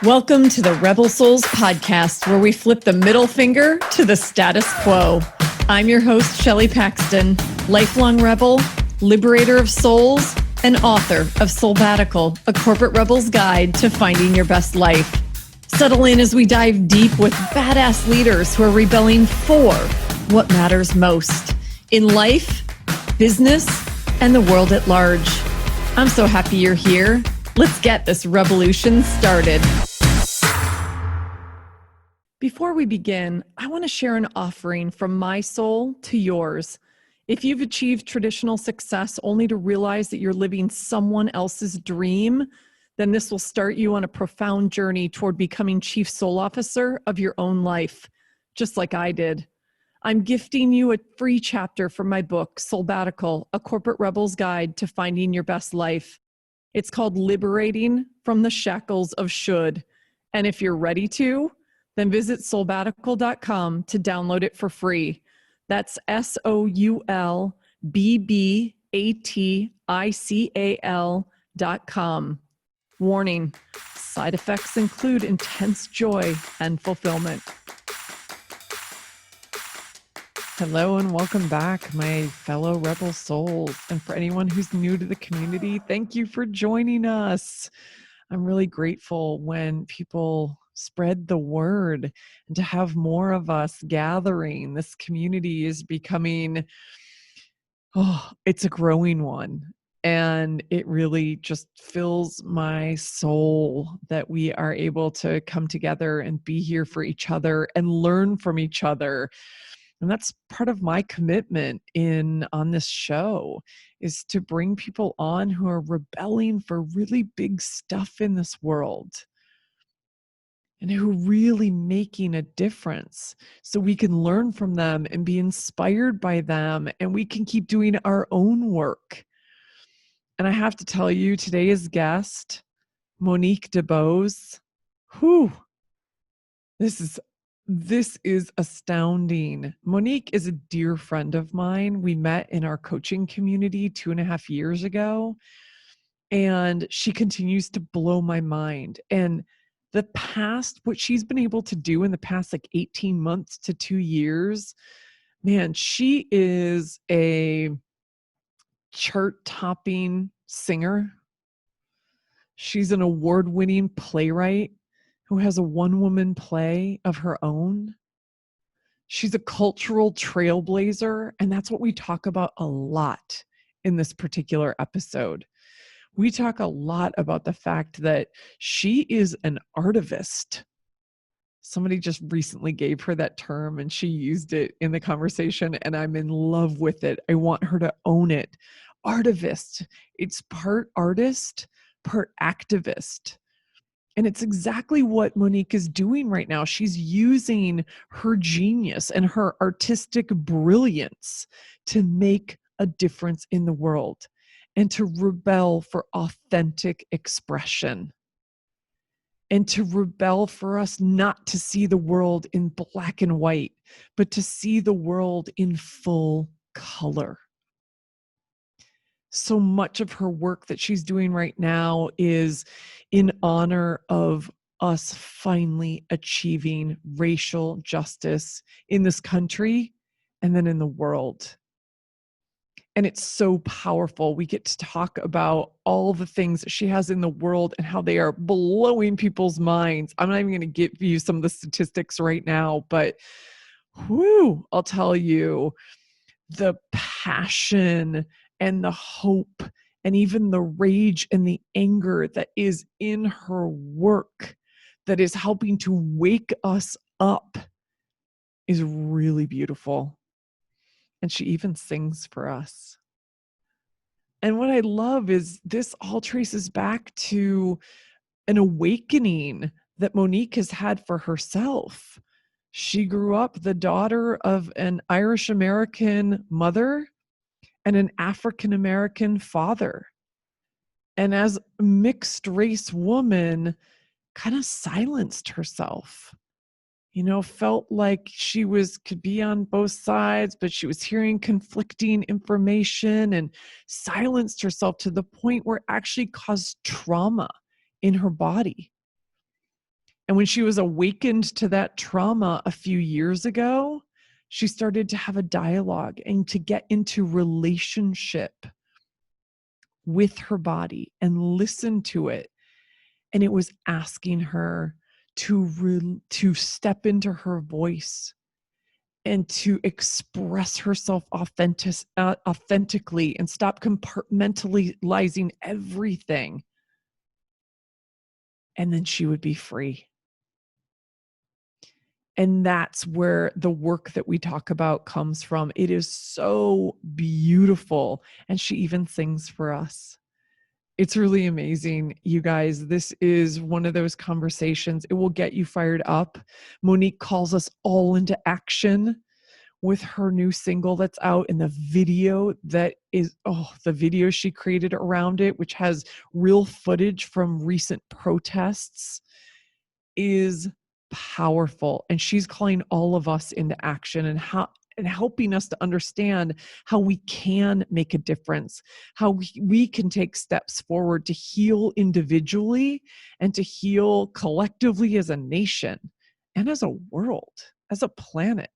Welcome to the Rebel Souls podcast, where we flip the middle finger to the status quo. I'm your host, Shelley Paxton, lifelong rebel, liberator of souls, and author of Soulbatical, a corporate rebel's guide to finding your best life. Settle in as we dive deep with badass leaders who are rebelling for what matters most in life, business, and the world at large. I'm so happy you're here. Let's get this revolution started. Before we begin, I want to share an offering from my soul to yours. If you've achieved traditional success only to realize that you're living someone else's dream, then this will start you on a profound journey toward becoming chief soul officer of your own life, just like I did. I'm gifting you a free chapter from my book, Soulbatical, a corporate rebel's guide to finding your best life. It's called Liberating from the Shackles of Should. And if you're ready to, then visit soulbatical.com to download it for free. That's SOULBATICAL.com. Warning, side effects include intense joy and fulfillment. Hello and welcome back, my fellow rebel souls. And for anyone who's new to the community, thank you for joining us. I'm really grateful when people spread the word and to have more of us gathering. This community is becoming, it's a growing one. And it really just fills my soul that we are able to come together and be here for each other and learn from each other. And that's part of my commitment on this show, is to bring people on who are rebelling for really big stuff in this world and who are really making a difference, so we can learn from them and be inspired by them, and we can keep doing our own work. And I have to tell you, today's guest, Monique DeBose, this is astounding. Monique is a dear friend of mine. We met in our coaching community 2.5 years ago, and she continues to blow my mind. And what she's been able to do in the past 18 months to 2 years, man, she is a chart-topping singer. She's an award-winning playwright who has a one-woman play of her own. She's a cultural trailblazer, and that's what we talk about a lot in this particular episode. We talk a lot about the fact that she is an artivist. Somebody just recently gave her that term, and she used it in the conversation, and I'm in love with it. I want her to own it. Artivist. It's part artist, part activist. And it's exactly what Monique is doing right now. She's using her genius and her artistic brilliance to make a difference in the world and to rebel for authentic expression, and to rebel for us not to see the world in black and white, but to see the world in full color. So much of her work that she's doing right now is in honor of us finally achieving racial justice in this country and then in the world. And it's so powerful. We get to talk about all the things that she has in the world and how they are blowing people's minds. I'm not even going to give you some of the statistics right now, but I'll tell you, the passion and the hope and even the rage and the anger that is in her work, that is helping to wake us up, is really beautiful. And she even sings for us. And what I love is this all traces back to an awakening that Monique has had for herself. She grew up the daughter of an Irish-American mother and an African-American father. And as a mixed race woman, kind of silenced herself. Felt like she could be on both sides, but she was hearing conflicting information and silenced herself to the point where it actually caused trauma in her body. And when she was awakened to that trauma a few years ago, she started to have a dialogue and to get into relationship with her body and listen to it. And it was asking her to step into her voice and to express herself authentically and stop compartmentalizing everything. And then she would be free. And that's where the work that we talk about comes from. It is so beautiful. And she even sings for us. It's really amazing, you guys. This is one of those conversations. It will get you fired up. Monique calls us all into action with her new single that's out, and the video that is, the video she created around it, which has real footage from recent protests, is powerful. And she's calling all of us into action and helping us to understand how we can make a difference, how we can take steps forward to heal individually and to heal collectively as a nation and as a world, as a planet.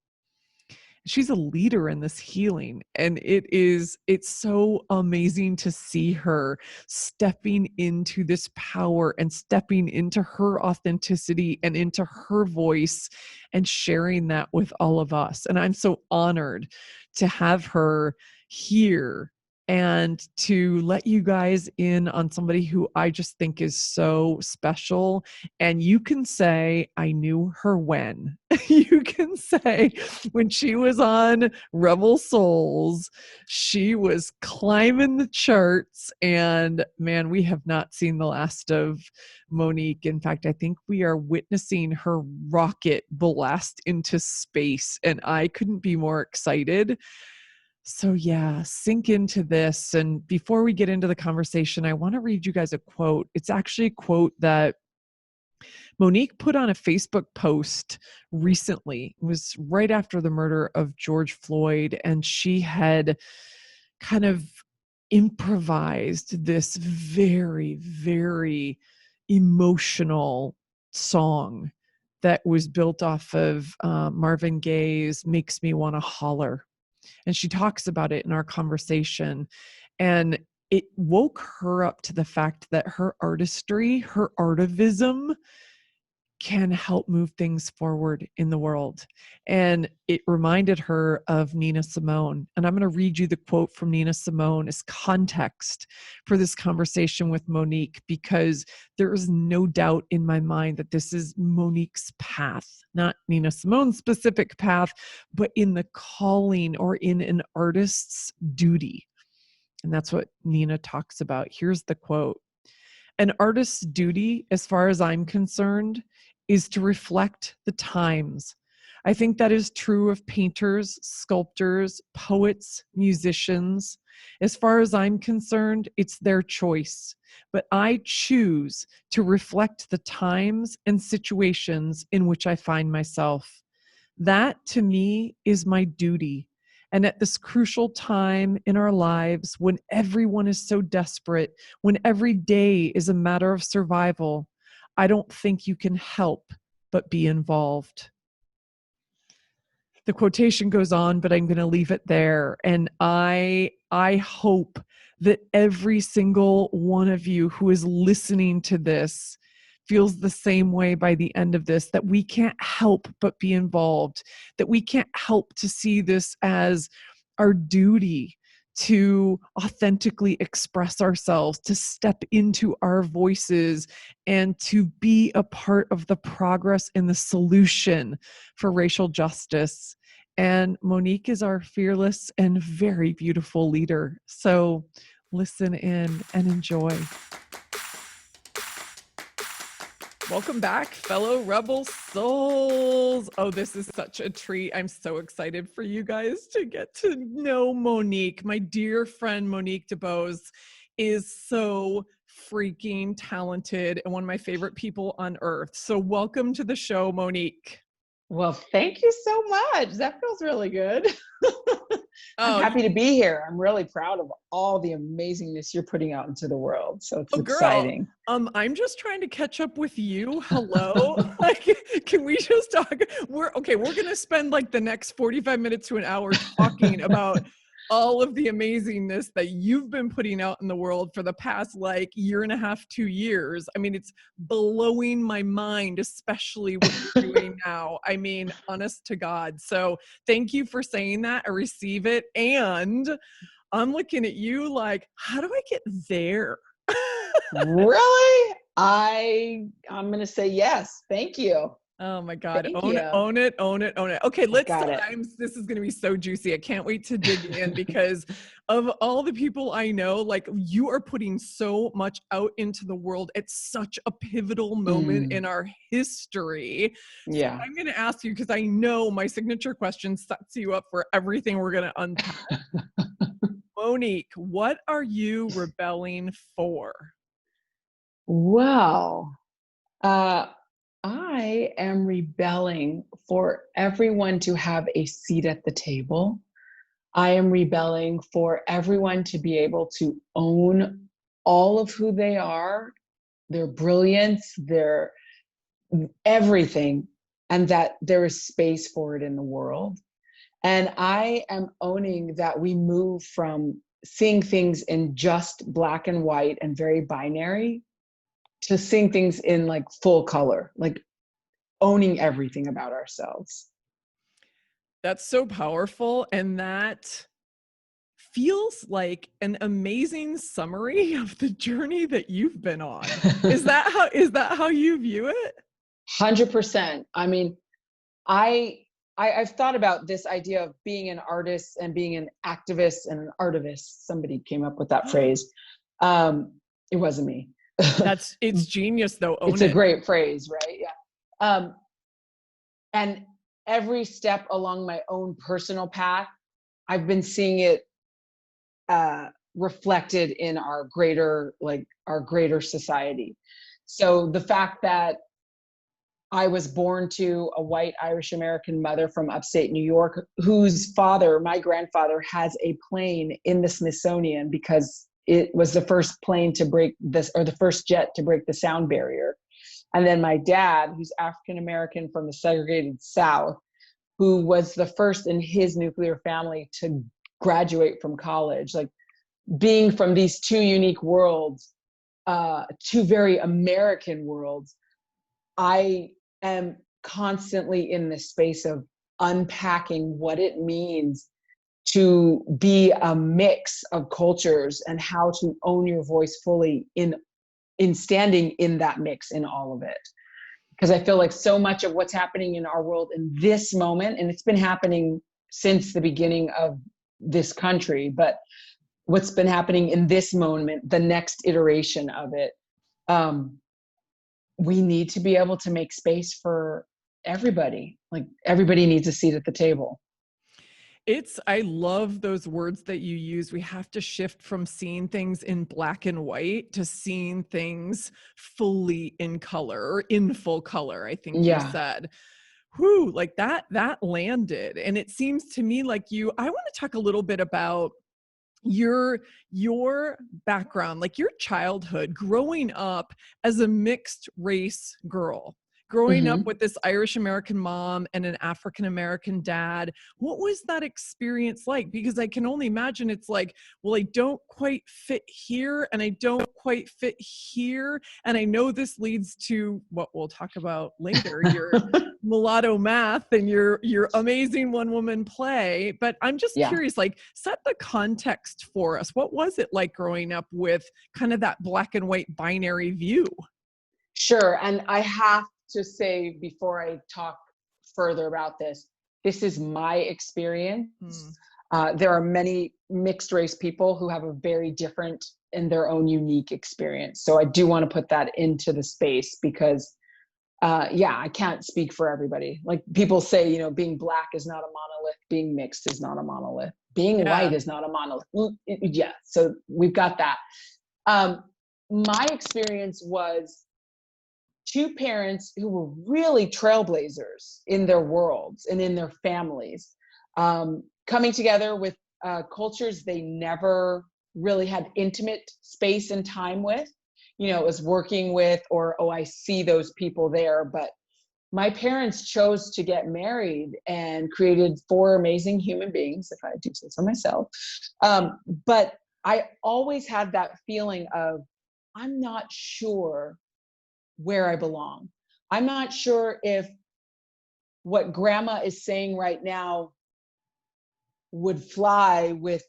She's a leader in this healing, and it's so amazing to see her stepping into this power and stepping into her authenticity and into her voice and sharing that with all of us. And I'm so honored to have her here and to let you guys in on somebody who I just think is so special. And you can say, I knew her when. You can say, when she was on Rebel Souls, she was climbing the charts. And man, we have not seen the last of Monique. In fact, I think we are witnessing her rocket blast into space. And I couldn't be more excited. So yeah, sink into this. And before we get into the conversation, I want to read you guys a quote. It's actually a quote that Monique put on a Facebook post recently. It was right after the murder of George Floyd, and she had kind of improvised this very, very emotional song that was built off of Marvin Gaye's Makes Me Wanna Holler. And she talks about it in our conversation. And it woke her up to the fact that her artistry, her artivism, can help move things forward in the world. And it reminded her of Nina Simone. And I'm going to read you the quote from Nina Simone as context for this conversation with Monique, because there is no doubt in my mind that this is Monique's path, not Nina Simone's specific path, but in the calling or in an artist's duty. And that's what Nina talks about. Here's the quote. An artist's duty, as far as I'm concerned, is to reflect the times. I think that is true of painters, sculptors, poets, musicians. As far as I'm concerned, it's their choice. But I choose to reflect the times and situations in which I find myself. That, to me, is my duty. And at this crucial time in our lives, when everyone is so desperate, when every day is a matter of survival, I don't think you can help but be involved. The quotation goes on, but I'm going to leave it there. And I hope that every single one of you who is listening to this feels the same way by the end of this, that we can't help but be involved, that we can't help to see this as our duty to authentically express ourselves, to step into our voices, and to be a part of the progress and the solution for racial justice. And Monique is our fearless and very beautiful leader. So listen in and enjoy. Welcome back, fellow Rebel Souls. Oh, this is such a treat. I'm so excited for you guys to get to know Monique. My dear friend, Monique DeBose, is so freaking talented and one of my favorite people on earth. So welcome to the show, Monique. Well, thank you so much. That feels really good. I'm Oh, happy to be here. I'm really proud of all the amazingness you're putting out into the world. So it's oh, girl. exciting. I'm just trying to catch up with you. Hello. Like, can we just talk? We're going to spend like the next 45 minutes to an hour talking about all of the amazingness that you've been putting out in the world for the past like year and a half, 2 years. I mean, it's blowing my mind, especially what you're doing now. I mean, honest to God. So thank you for saying that. I receive it. And I'm looking at you like, how do I get there? Really? I'm going to say yes. Thank you. Oh my God. Thank Own it, you. own it, own it, own it. Okay, Got it. this is going to be so juicy. I can't wait to dig in because of all the people I know, like you are putting so much out into the world at such a pivotal moment in our history. So Yeah. I'm going to ask you, because I know my signature question sets you up for everything we're going to unpack. Monique, what are you rebelling for? Well, I am rebelling for everyone to have a seat at the table. I am rebelling for everyone to be able to own all of who they are, their brilliance, their everything, and that there is space for it in the world. And I am owning that we move from seeing things in just black and white and very binary to seeing things in like full color, like owning everything about ourselves. That's so powerful. And that feels like an amazing summary of the journey that you've been on. Is that how you view it? 100%. I mean, I've thought about this idea of being an artist and being an activist and an artivist. Somebody came up with that phrase. It wasn't me. It's genius though. It's Own a it. great phrase, right? Yeah. And every step along my own personal path, I've been seeing it reflected in our greater society. So the fact that I was born to a white Irish American mother from upstate New York, whose father, my grandfather, has a plane in the Smithsonian because it was the first plane to break this, or the first jet to break the sound barrier. And then my dad, who's African American from the segregated South, who was the first in his nuclear family to graduate from college. Like, being from these two unique worlds, two very American worlds, I am constantly in this space of unpacking what it means to be a mix of cultures and how to own your voice fully in standing in that mix in all of it. Because I feel like so much of what's happening in our world in this moment, and it's been happening since the beginning of this country, but what's been happening in this moment, the next iteration of it, we need to be able to make space for everybody. Like, everybody needs a seat at the table. I love those words that you use. We have to shift from seeing things in black and white to seeing things fully in color, or in full color, I think you Yeah. said. Whew, like that landed. And it seems to me like I want to talk a little bit about your background, like your childhood, growing up as a mixed race girl, growing up Mm-hmm. with this Irish American mom and an African American dad. What was that experience like? Because I can only imagine it's like, well, I don't quite fit here and I don't quite fit here. And I know this leads to what we'll talk about later, your Mulatto Math and your amazing one woman play. But I'm just Yeah. curious, like, set the context for us. What was it like growing up with kind of that black and white binary view? Sure. And I have to say, before I talk further about this is my experience. Hmm. There are many mixed race people who have a very different and their own unique experience. So I do want to put that into the space because, I can't speak for everybody. Like, people say, being black is not a monolith, being mixed is not a monolith, being white Yeah. is not a monolith. Yeah. So we've got that. My experience was two parents who were really trailblazers in their worlds and in their families, coming together with cultures they never really had intimate space and time with. It was working with, or, oh, I see those people there. But my parents chose to get married and created 4 amazing human beings, if I do say so myself. But I always had that feeling of, I'm not sure where I belong. I'm not sure if what grandma is saying right now would fly with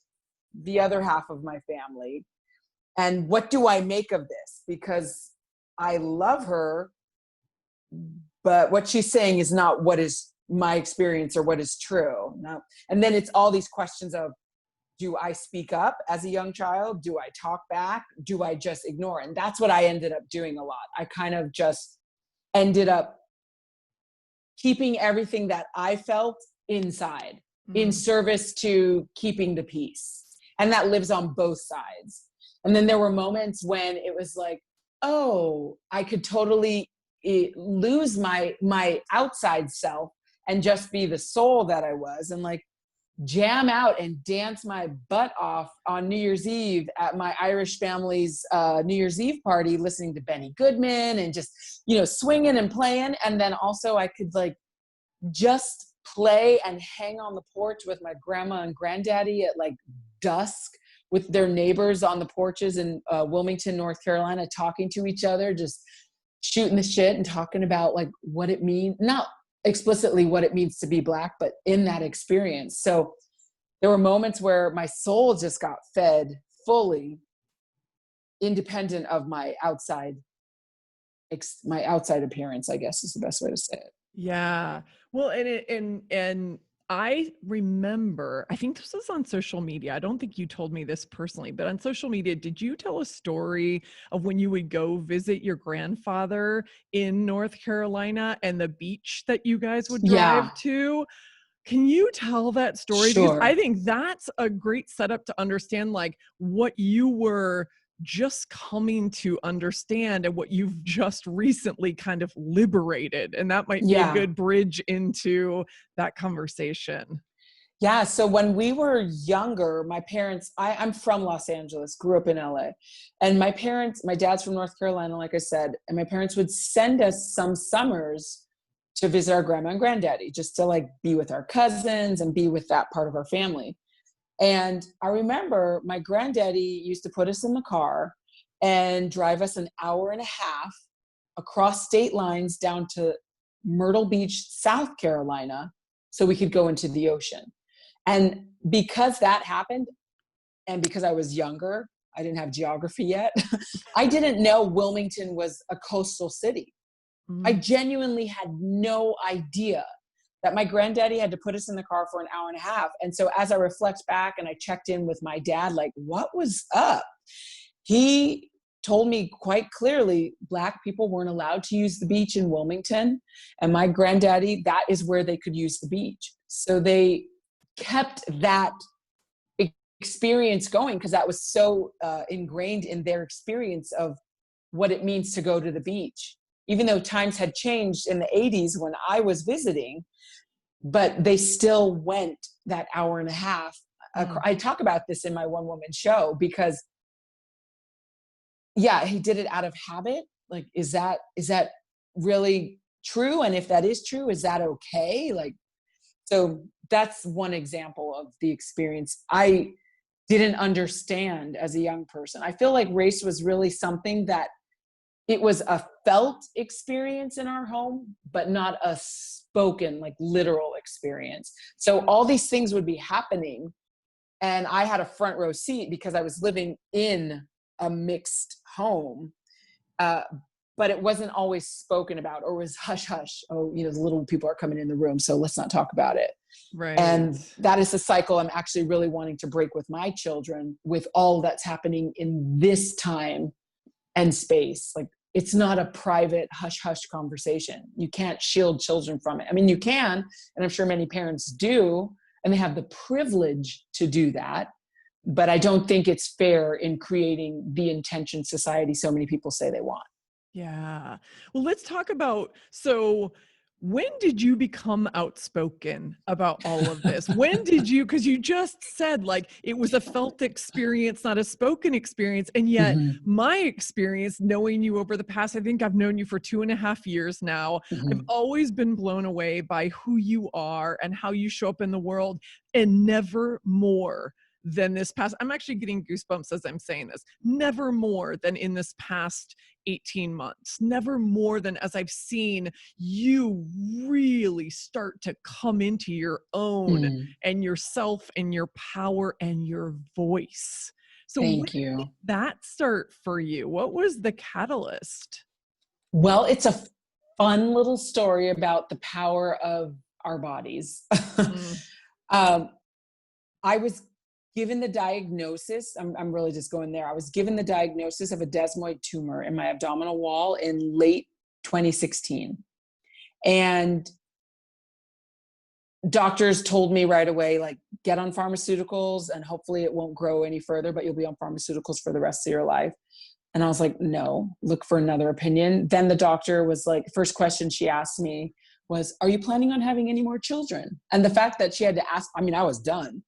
the other half of my family. And what do I make of this? Because I love her, but what she's saying is not what is my experience or what is true. No. And then it's all these questions of, do I speak up as a young child? Do I talk back? Do I just ignore? And that's what I ended up doing a lot. I kind of just ended up keeping everything that I felt inside in service to keeping the peace. And that lives on both sides. And then there were moments when it was like, oh, I could totally lose my outside self and just be the soul that I was, and like jam out and dance my butt off on New Year's Eve at my Irish family's New Year's Eve party, listening to Benny Goodman and just, swinging and playing. And then also I could like just play and hang on the porch with my grandma and granddaddy at like dusk with their neighbors on the porches in Wilmington, North Carolina, talking to each other, just shooting the shit and talking about like what it means, not explicitly what it means to be Black, but in that experience. So there were moments where my soul just got fed fully, independent of my outside appearance, I guess is the best way to say it. Yeah. Well, and I remember, I think this was on social media. I don't think you told me this personally, but on social media, did you tell a story of when you would go visit your grandfather in North Carolina and the beach that you guys would drive to? Can you tell that story? Sure. Because I think that's a great setup to understand like what you were just coming to understand and what you've just recently kind of liberated. And that might be a good bridge into that conversation. Yeah. So when we were younger, my parents, I'm from Los Angeles, grew up in LA. And my dad's from North Carolina, like I said, and my parents would send us some summers to visit our grandma and granddaddy, just to like be with our cousins and be with that part of our family. And I remember my granddaddy used to put us in the car and drive us an hour and a half across state lines down to Myrtle Beach, South Carolina, so we could go into the ocean. And because that happened, and because I was younger, I didn't have geography yet, I didn't know Wilmington was a coastal city. I genuinely had no idea that my granddaddy had to put us in the car for an hour and a half. And so as I reflect back and I checked in with my dad, like, what was up? He told me quite clearly, Black people weren't allowed to use the beach in Wilmington. And my granddaddy, that is where they could use the beach. So they kept that experience going because that was so ingrained in their experience of what it means to go to the beach. Even though times had changed in the 80s when I was visiting, but they still went that hour and a half. I talk about this in my one-woman show because, he did it out of habit. Like, is that really true? And if that is true, is that okay? Like, so that's one example of the experience I didn't understand as a young person. I feel like race was really something that it was a felt experience in our home, but not a spoken, like literal experience. So all these things would be happening. And I had a front row seat because I was living in a mixed home. But it wasn't always spoken about, or was hush hush. Oh, the little people are coming in the room, so let's not talk about it. Right. And that is the cycle I'm actually really wanting to break with my children, with all that's happening in this time and space. Like, it's not a private hush hush conversation. You can't shield children from it. I mean, you can, and I'm sure many parents do, and they have the privilege to do that. But I don't think it's fair in creating the intention society so many people say they want. Yeah. Well, let's talk about, so when did you become outspoken about all of this? When did you, because you just said like it was a felt experience, not a spoken experience. And yet my experience knowing you over the past, I think I've known you for 2.5 years now. I've always been blown away by who you are and how you show up in the world, and never more than this past, I'm actually getting goosebumps as I'm saying this, never more than in this past 18 months, never more than as I've seen you really start to come into your own and yourself and your power and your voice. So Thank when you. did that start for you? What was the catalyst? Well, it's a fun little story about the power of our bodies. I was given the diagnosis, I'm really just going there. I was given the diagnosis of a desmoid tumor in my abdominal wall in late 2016. And doctors told me right away, like, get on pharmaceuticals and hopefully it won't grow any further, but you'll be on pharmaceuticals for the rest of your life. And I was like, no, look for another opinion. Then the doctor was like, first question she asked me was, are you planning on having any more children? And the fact that she had to ask, I mean, I was done.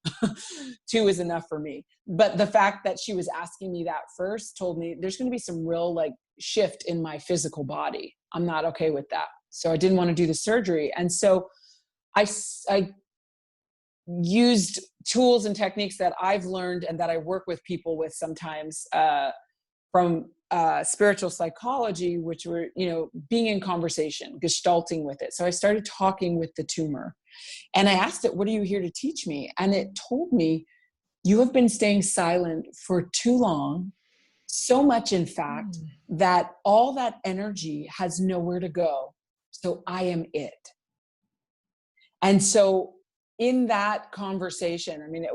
2 is enough for me. But the fact that she was asking me that first told me there's going to be some real like shift in my physical body. I'm not okay with that. So I didn't want to do the surgery. And so I used tools and techniques that I've learned and that I work with people with sometimes from spiritual psychology, which were, being in conversation, gestalting with it. So I started talking with the tumor and I asked it, what are you here to teach me? And it told me, you have been staying silent for too long. So much, in fact, that all that energy has nowhere to go. So I am it. And so in that conversation, I mean,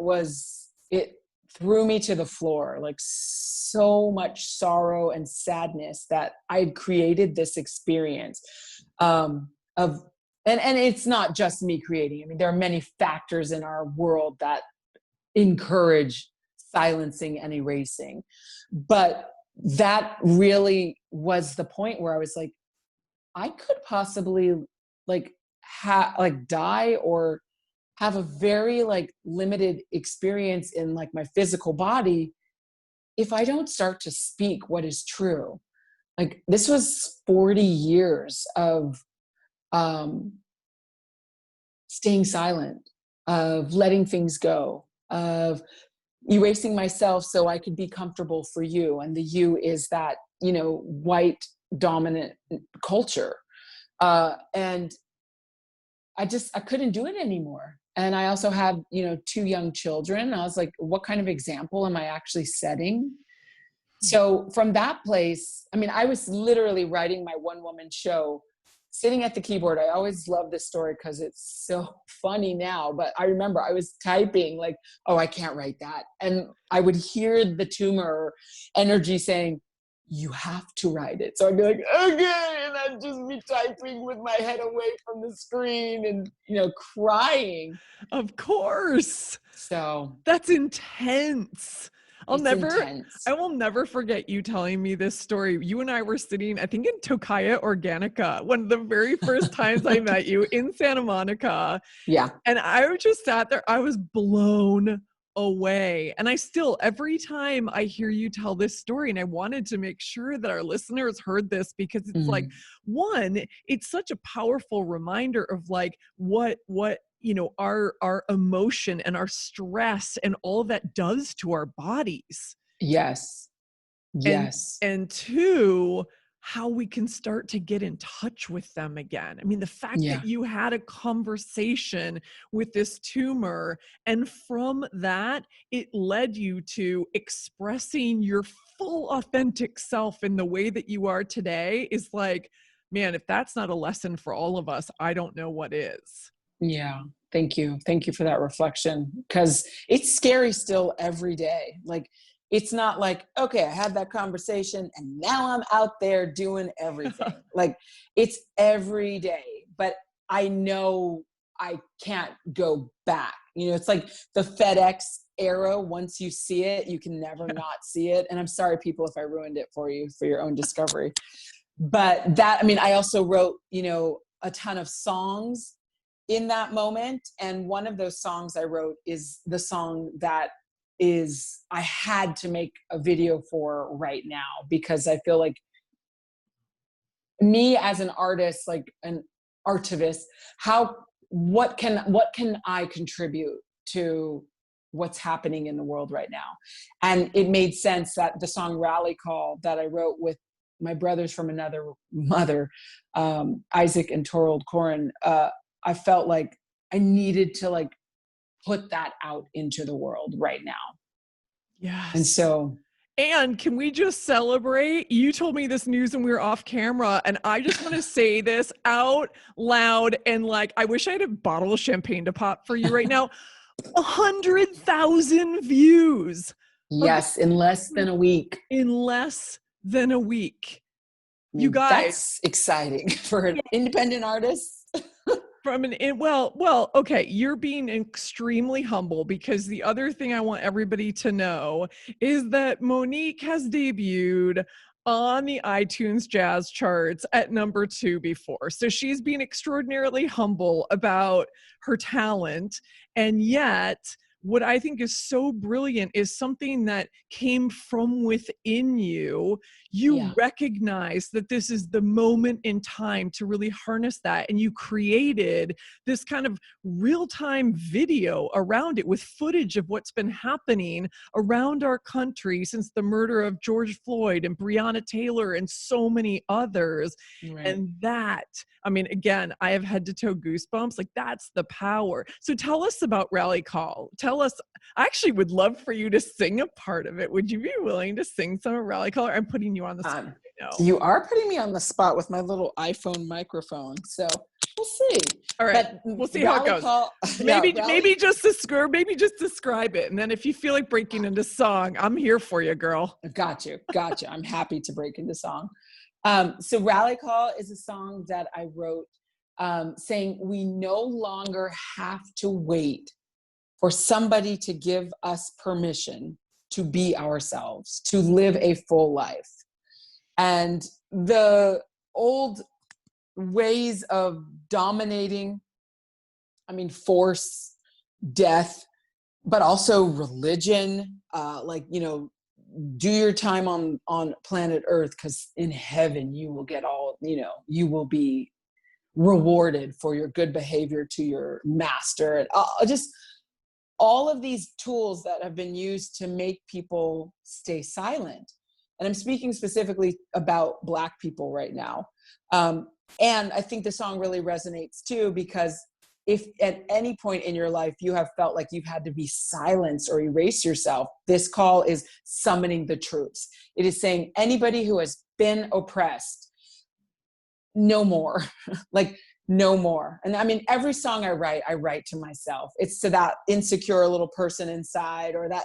it threw me to the floor, like so much sorrow and sadness that I had created this experience and it's not just me creating. I mean, there are many factors in our world that encourage silencing and erasing. But that really was the point where I was like, I could possibly die or have a very limited experience in my physical body if I don't start to speak what is true. This was 40 years of staying silent, of letting things go, of erasing myself so I could be comfortable for you. And the you is that, white dominant culture. And I couldn't do it anymore. And I also had, 2 young children. I was like, what kind of example am I actually setting? So from that place, I mean, I was literally writing my one-woman show, sitting at the keyboard. I always love this story because it's so funny now, but I remember I was typing oh, I can't write that. And I would hear the tumor energy saying, you have to write it. So I'd be like, okay. And I'd just be typing with my head away from the screen and, crying. Of course. So that's intense. I will never forget you telling me this story. You and I were sitting, I think in Tocaya Organica, one of the very first times I met you in Santa Monica. Yeah. And I just sat there, I was blown away. And I still, every time I hear you tell this story, and I wanted to make sure that our listeners heard this because it's one, it's such a powerful reminder of what our emotion and our stress and all that does to our bodies. Yes. Yes. And 2, how we can start to get in touch with them again. I mean, the fact that you had a conversation with this tumor, and from that, it led you to expressing your full authentic self in the way that you are today is man, if that's not a lesson for all of us, I don't know what is. Yeah. Thank you. Thank you for that reflection. Because it's scary still every day. It's not okay, I had that conversation and now I'm out there doing everything. It's every day, but I know I can't go back. It's like the FedEx era. Once you see it, you can never not see it. And I'm sorry, people, if I ruined it for you for your own discovery. But that, I mean, I also wrote, a ton of songs in that moment. And one of those songs I wrote is the song that I had to make a video for right now, because I feel like me as an artist, like an artivist, what can I contribute to what's happening in the world right now? And it made sense that the song Rally Call that I wrote with my brothers from another mother, Isaac and Torald Corin, I felt like I needed to like put that out into the world right now. Yes. And so, and can we just celebrate? You told me this news and we were off camera, and I just want to say this out loud. And like, I wish I had a bottle of champagne to pop for you right now. 100,000 views. yes, in less than a week. In less than a week. You guys. That's exciting for an independent artist. Okay, you're being extremely humble, because the other thing I want everybody to know is that Monique has debuted on the iTunes Jazz charts at number 2 before. So she's being extraordinarily humble about her talent. And yet, what I think is so brilliant is something that came from within you. You recognize that this is the moment in time to really harness that. And you created this kind of real-time video around it with footage of what's been happening around our country since the murder of George Floyd and Breonna Taylor and so many others. Right. And that, I mean, again, I have head to toe goosebumps. Like, that's the power. So tell us about Rally Call. Tell us, I actually would love for you to sing a part of it. Would you be willing to sing some of Rally Call? I'm putting you on the spot right now. You are putting me on the spot with my little iPhone microphone. So we'll see. All right. But we'll see how it goes. Maybe just describe it. And then if you feel like breaking into song, I'm here for you, girl. Got you. I'm happy to break into song. So Rally Call is a song that I wrote saying we no longer have to wait for somebody to give us permission to be ourselves, to live a full life. And the old ways of dominating, force, death, but also religion, do your time on planet Earth, because in heaven you will get you will be rewarded for your good behavior to your master. And just all of these tools that have been used to make people stay silent. And I'm speaking specifically about Black people right now. And I think the song really resonates too, because if at any point in your life you have felt like you've had to be silenced or erase yourself, this call is summoning the troops. It is saying anybody who has been oppressed, no more, no more. And every song I write to myself. It's to that insecure little person inside, or that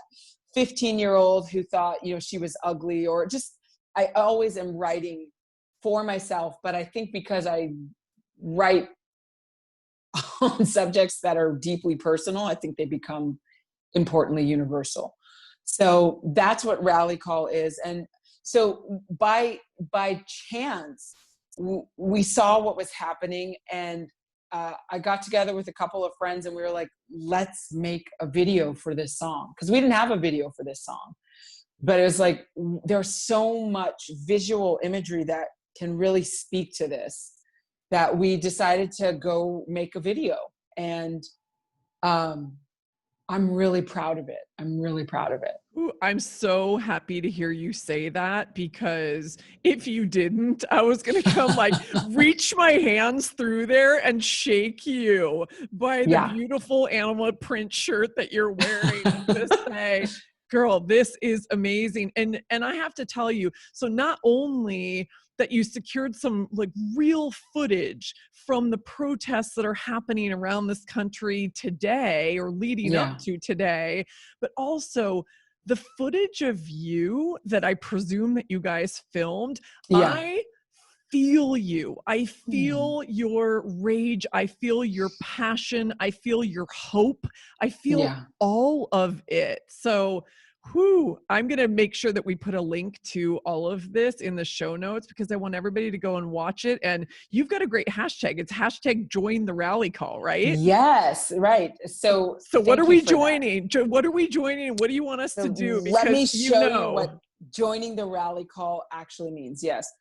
15-year-old who thought, she was ugly, or just, I always am writing for myself. But I think because I write on subjects that are deeply personal, I think they become importantly universal. So that's what Rally Call is. And so by chance, we saw what was happening, and I got together with a couple of friends, and we were like, let's make a video for this song, because we didn't have a video for this song. But it was like, there's so much visual imagery that can really speak to this, that we decided to go make a video. And I'm really proud of it. Ooh, I'm so happy to hear you say that, because if you didn't, I was going to come reach my hands through there and shake you by the beautiful animal print shirt that you're wearing and just say, girl, this is amazing. And I have to tell you, so not only that you secured some real footage from the protests that are happening around this country today, or leading up to today, but also the footage of you that I presume that you guys filmed. I feel you. I feel your rage. I feel your passion. I feel your hope. I feel all of it. So Whew, I'm going to make sure that we put a link to all of this in the show notes because I want everybody to go and watch it. And you've got a great hashtag. It's hashtag join the rally call, right? Yes, right. So what are thank you we for that. joining? What are we joining? What do you want us to do? Let me Because show you what joining the rally call actually means. Yes.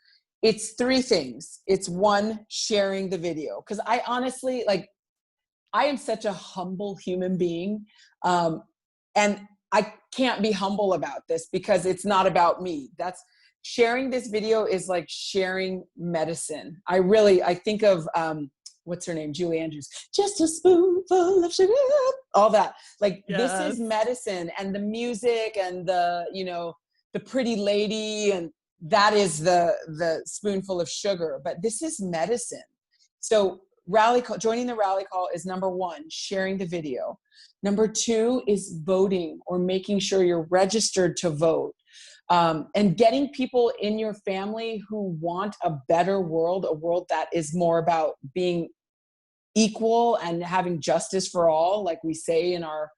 It's three things. It's one, sharing the video. Because I honestly, like, I am such a humble human being. And I can't be humble about this because it's not about me. That's sharing this video is like sharing medicine. I think of, what's her name? Julie Andrews. Just a spoonful of sugar. All that. Like, Yes. This is medicine, and the music and the, you know, the pretty lady, and that is the spoonful of sugar. But this is medicine. So joining the rally call is number one, sharing the video. Number two is voting or making sure you're registered to vote. And getting people in your family who want a better world, a world that is more about being equal and having justice for all, like we say in our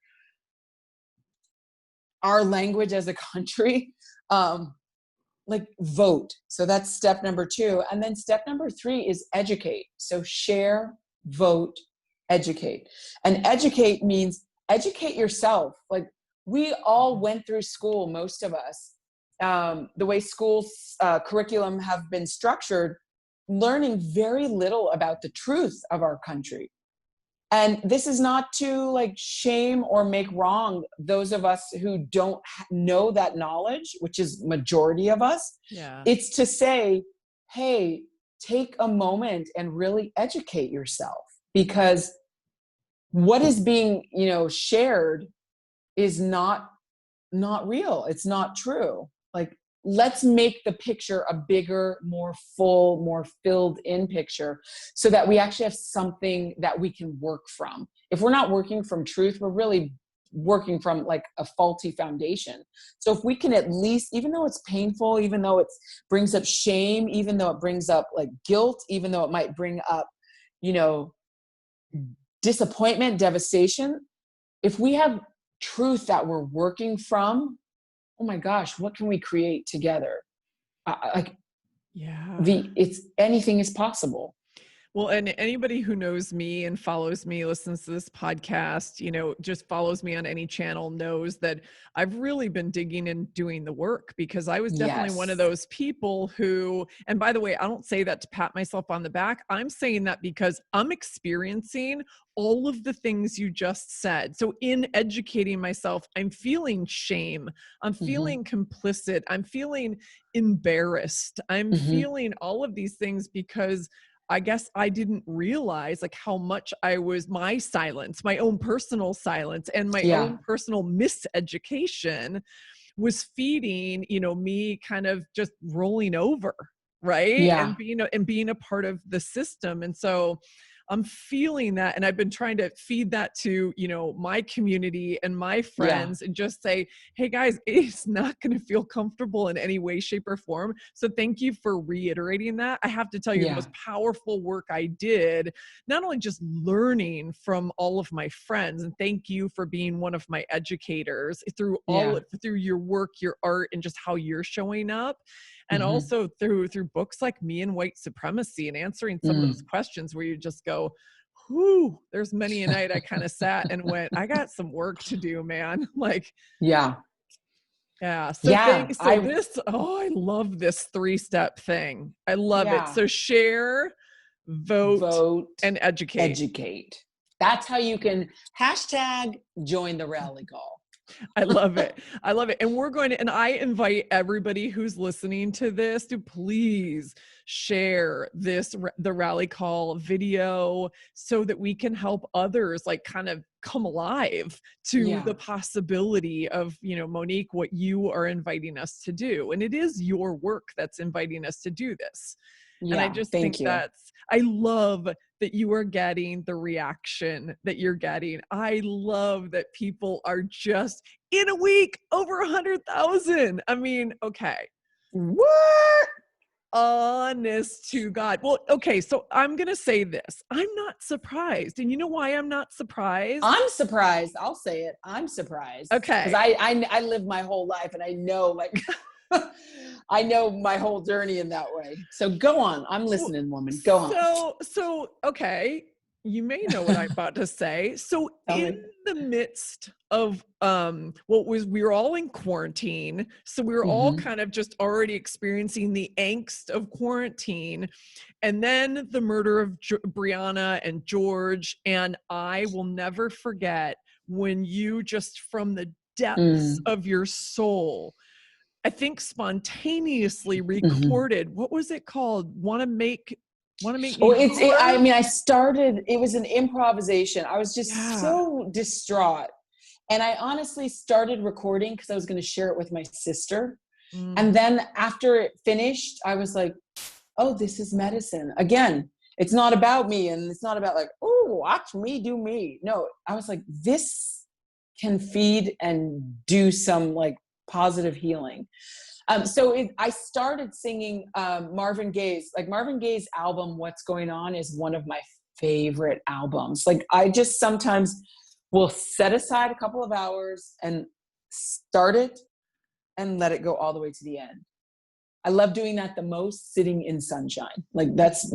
language as a country. Like, vote. So that's step number two. And then step number three is educate. So share, vote, educate. And educate means educate yourself. Like, we all went through school, most of us, the way school's curriculum have been structured, learning very little about the truth of our country. And this is not to like shame or make wrong those of us who don't know that knowledge, which is majority of us. Yeah. It's to say, hey, take a moment and really educate yourself, because what is being, you know, shared is not real. It's not true. Like, let's make the picture a bigger, more full, more filled in picture so that we actually have something that we can work from. If we're not working from truth, we're really working from like a faulty foundation. So if we can at least, even though it's painful, even though it brings up shame, even though it brings up like guilt, even though it might bring up, you know, disappointment, devastation, if we have truth that we're working from, oh my gosh, what can we create together? It's anything is possible. Well, and anybody who knows me and follows me, listens to this podcast, you know, just follows me on any channel, knows that I've really been digging and doing the work, because I was definitely one of those people who, and by the way, I don't say that to pat myself on the back. I'm saying that because I'm experiencing all of the things you just said. So in educating myself, I'm feeling shame. I'm feeling complicit. I'm feeling embarrassed. I'm feeling all of these things because I guess I didn't realize like how much my silence, my own personal silence and my own personal miseducation was feeding, you know, me kind of just rolling over. Right. Yeah. And being a part of the system. And so I'm feeling that. And I've been trying to feed that to, you know, my community and my friends and just say, hey guys, it's not going to feel comfortable in any way, shape or form. So thank you for reiterating that. I have to tell you the most powerful work I did, not only just learning from all of my friends, and thank you for being one of my educators through through your work, your art, and just how you're showing up. And also through books like Me and White Supremacy, and answering some of those questions where you just go, whoo, there's many a night I kind of sat and went, I got some work to do, man. Like, yeah. So I love this 3-step thing. I love it. So share, vote, and educate. That's how you can hashtag join the rally call. I love it. I love it. And and I invite everybody who's listening to this to please share the rally call video so that we can help others like kind of come alive to the possibility of, you know, Monique, what you are inviting us to do. And it is your work that's inviting us to do this. And I just think I love that you are getting the reaction that you're getting. I love that people are just in a week over 100,000. I mean, okay. What? Honest to God. Well, okay, so I'm going to say this. I'm not surprised. And you know why I'm not surprised? I'm surprised. I'll say it. I'm surprised. Okay. Because I lived my whole life and I know like I know my whole journey in that way. So go on. I'm listening, woman. Go on. So okay. You may know what I'm about to say. So Tell in me. the midst of we were all in quarantine. So we were all Mm-hmm. kind of just already experiencing the angst of quarantine. And then the murder of Brianna and George. And I will never forget when you just from the depths of your soul, I think spontaneously Mm-hmm. recorded, what was it called? Want to make Oh, me I hoover? mean, it was an improvisation. I was just Yeah. so distraught. And I honestly started recording because I was going to share it with my sister. Mm. And then after it finished, I was like, oh, this is medicine. Again, it's not about me. And it's not about like, oh, watch me do me. No, I was like, this can feed and do some like positive healing. I started singing Marvin Gaye's album, What's Going On, is one of my favorite albums. Like I just sometimes will set aside a couple of hours and start it and let it go all the way to the end. I love doing that the most, sitting in sunshine. Like that's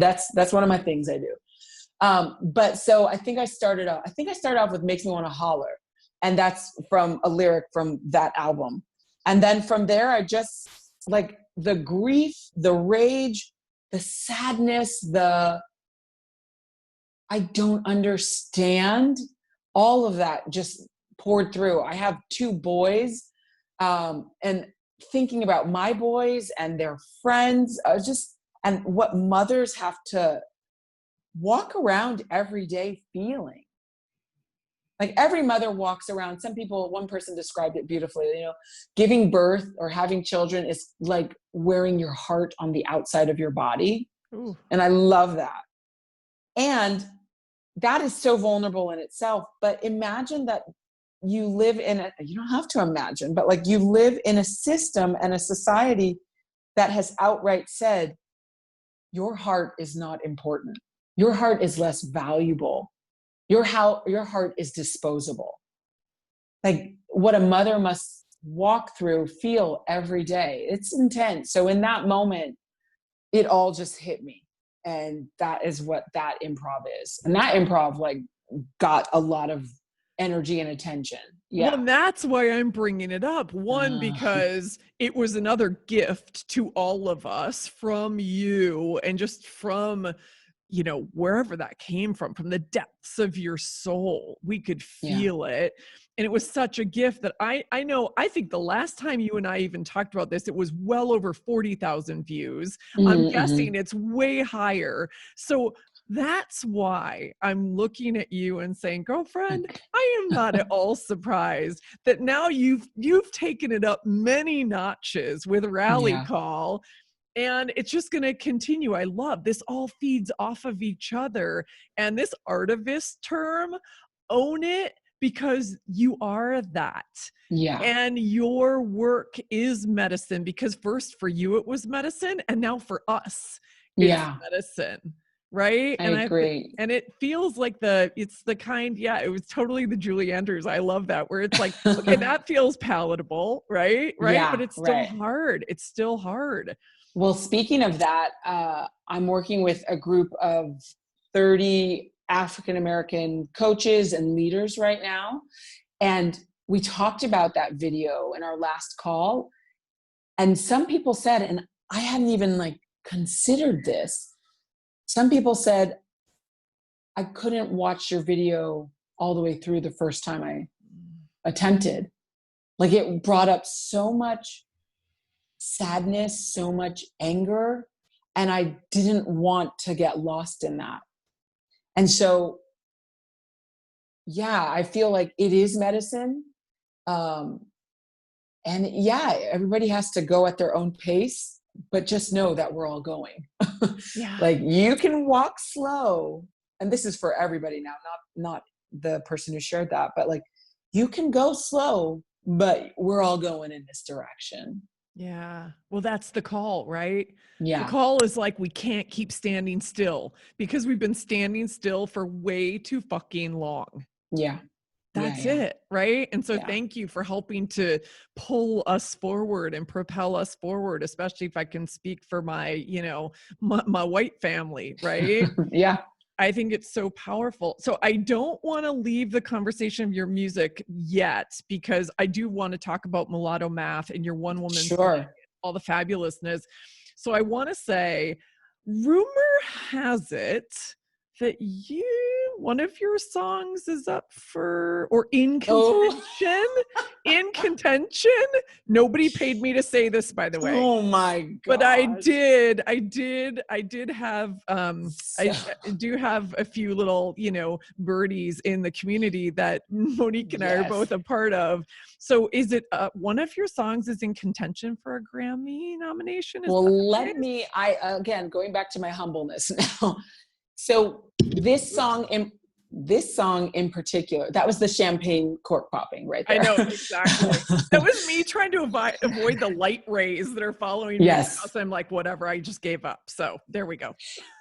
one of my things I do. But so I think I started off with Makes Me Want to Holler. And that's from a lyric from that album. And then from there, I just like the grief, the rage, the sadness, I don't understand, all of that just poured through. I have 2 boys, and thinking about my boys and their friends, and what mothers have to walk around every day feeling. Like every mother walks around. One person described it beautifully, giving birth or having children is like wearing your heart on the outside of your body. Ooh. And I love that. And that is so vulnerable in itself. But imagine that you don't have to imagine, but like you live in a system and a society that has outright said, your heart is not important. Your heart is less valuable. Your heart is disposable. Like what a mother must walk through, feel every day. It's intense. So in that moment, it all just hit me. And that is what that improv is. And that improv like got a lot of energy and attention. Yeah. Well, and that's why I'm bringing it up. One, because it was another gift to all of us from you and just from, wherever that came from the depths of your soul. We could feel it. And it was such a gift that I think the last time you and I even talked about this, it was well over 40,000 views. I'm guessing it's way higher. So that's why I'm looking at you and saying, girlfriend, I am not at all surprised that now you've taken it up many notches with Rally Call. And it's just going to continue. I love this. All feeds off of each other. And this artivist term, own it, because you are that. Yeah. And your work is medicine, because first for you it was medicine, and now for us it's medicine. Right. I agree. And it feels like it's the kind, it was totally the Julie Andrews. I love that, where it's like, okay, that feels palatable. Right. Yeah, but it's still hard. It's still hard. Well, speaking of that, I'm working with a group of 30 African-American coaches and leaders right now. And we talked about that video in our last call. And some people said, and I hadn't even like considered this. Some people said, I couldn't watch your video all the way through the first time I attempted. Like it brought up so much sadness, so much anger, and I didn't want to get lost in that. And so, I feel like it is medicine. And everybody has to go at their own pace, but just know that we're all going. Like you can walk slow, and this is for everybody now, not the person who shared that, but like you can go slow, but we're all going in this direction. Yeah. Well, that's the call, right? The Yeah. call is like, we can't keep standing still because we've been standing still for way too fucking long. Yeah. Yeah. That's Yeah. it, right? And so Yeah. thank you for helping to pull us forward and propel us forward, especially if I can speak for my, my white family, right? Yeah. I think it's so powerful. So I don't want to leave the conversation of your music yet, because I do want to talk about Mulatto Math and your one woman song, Sure. all the fabulousness. So I want to say, rumor has it that one of your songs is up for, or in Oh. contention, in contention. Nobody paid me to say this, by the way. Oh my But I gosh. did have, So, I do have a few little, birdies in the community that Monique and I are yes. both a part of. So is it one of your songs is in contention for a Grammy nomination? Is Well, that let the me, again, going back to my humbleness now. So this song in particular, that was the champagne cork popping right I there. know, exactly. That was me trying to avoid the light rays that are following me in the Yes. house. I'm like, whatever, I just gave up. So there we go.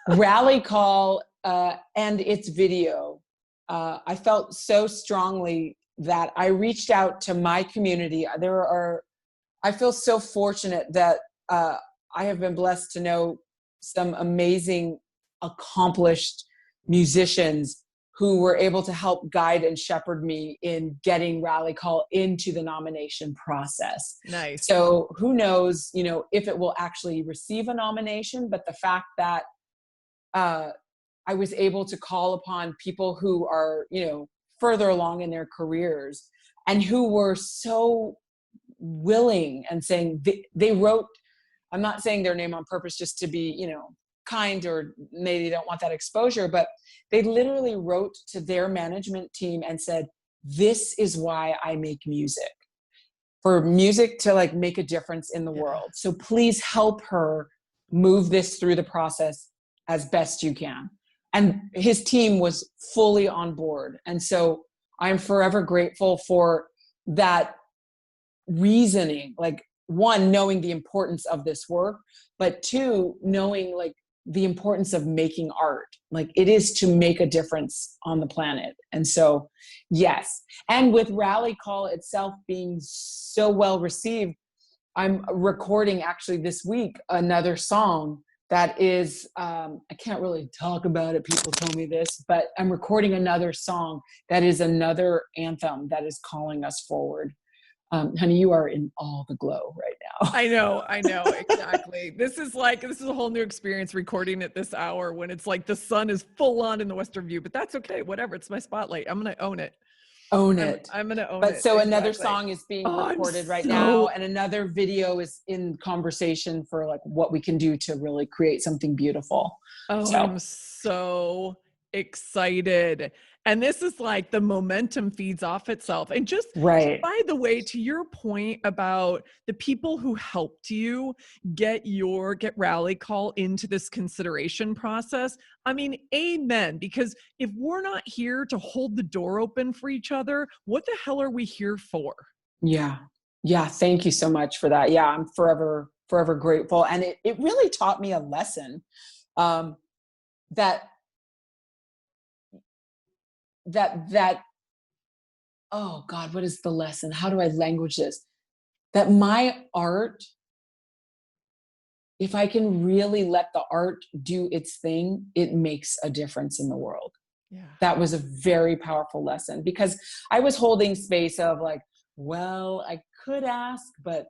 Rally call and its video. I felt so strongly that I reached out to my community. I feel so fortunate that I have been blessed to know some amazing, accomplished musicians who were able to help guide and shepherd me in getting Rally Call into the nomination process. Nice. So who knows, if it will actually receive a nomination, but the fact that I was able to call upon people who are, further along in their careers and who were so willing and saying they wrote, I'm not saying their name on purpose just to be, kind, or maybe they don't want that exposure, but they literally wrote to their management team and said, this is why I make music, for music to like make a difference in the world. So please help her move this through the process as best you can. And his team was fully on board. And so I'm forever grateful for that reasoning, like, one, knowing the importance of this work, but two, knowing like the importance of making art. Like, it is to make a difference on the planet. And so, yes. And with Rally Call itself being so well received, I'm recording actually this week another song that is, I can't really talk about it, people told me this, but I'm recording another song that is another anthem that is calling us forward. Honey, you are in all the glow right now. I know, exactly. This is a whole new experience recording at this hour when it's like the sun is full on in the western view, but that's okay. Whatever. It's my spotlight. I'm going to own it. Own it. I'm going to own but it. so Exactly. Another song is being recorded right now, and another video is in conversation for like what we can do to really create something beautiful. I'm so excited. And this is like the momentum feeds off itself. And just right. by the way, to your point about the people who helped you get Rally Call into this consideration process, I mean, amen. Because if we're not here to hold the door open for each other, what the hell are we here for? Yeah. Yeah. Thank you so much for that. Yeah. I'm forever grateful. And it really taught me a lesson, that oh God, what is the lesson? How do I language this? That my art, if I can really let the art do its thing, it makes a difference in the world. Yeah. That was a very powerful lesson, because I was holding space of like, well, I could ask, but